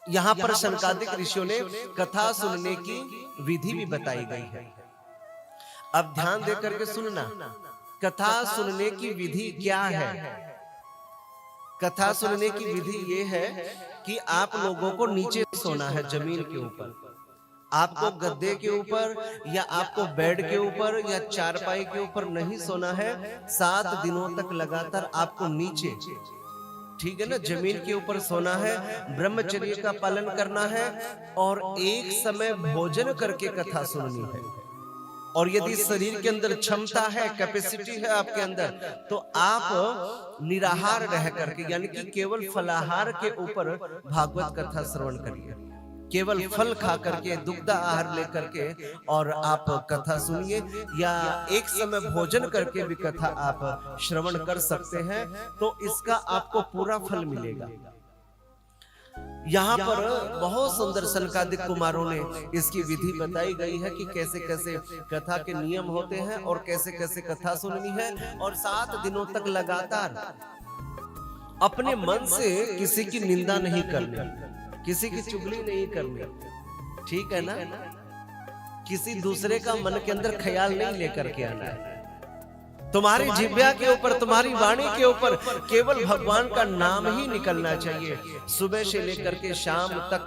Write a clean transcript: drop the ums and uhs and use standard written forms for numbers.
यहाँ पर शनकादिक ऋषियों ने कथा सुनने की विधि भी बताई गई है। अब ध्यान दे करके सुनना, कथा सुनने की विधि क्या है। कथा सुनने की विधि ये है कि आप लोगों को नीचे सोना है, जमीन के ऊपर। आपको गद्दे के ऊपर या आपको बेड के ऊपर या चारपाई के ऊपर नहीं सोना है। 7 दिनों तक लगातार आपको नीचे, ठीक है ना, जमीन के ऊपर सोना है, ब्रह्मचर्य का पालन करना है और एक समय भोजन करके कथा सुननी है। और यदि शरीर के अंदर क्षमता है, कैपेसिटी है आपके अंदर, तो आप निराहार रह करके, यानी कि केवल फलाहार के ऊपर भागवत कथा श्रवण करिए। केवल फल खा करके, दुग्ध आहार लेकर के और आप कथा सुनिए, या एक समय भोजन करके भी कथा आप श्रवण कर सकते हैं, तो इसका आपको पूरा फल मिलेगा। यहाँ पर बहुत सुंदर शनकादिक कुमारों ने इसकी विधि बताई गई है कि कैसे कैसे कथा के नियम होते हैं और कैसे कैसे कथा सुननी है। और 7 दिनों तक लगातार अपने मन से किसी की निंदा नहीं करनी, किसी की चुगली नहीं करनी, ठीक है ना। किसी दूसरे का मन के अंदर ख्याल नहीं लेकर के आना है। तुम्हारी जिह्वा के ऊपर, तुम्हारी वाणी के ऊपर केवल भगवान का नाम ही निकलना चाहिए, सुबह से लेकर के शाम तक।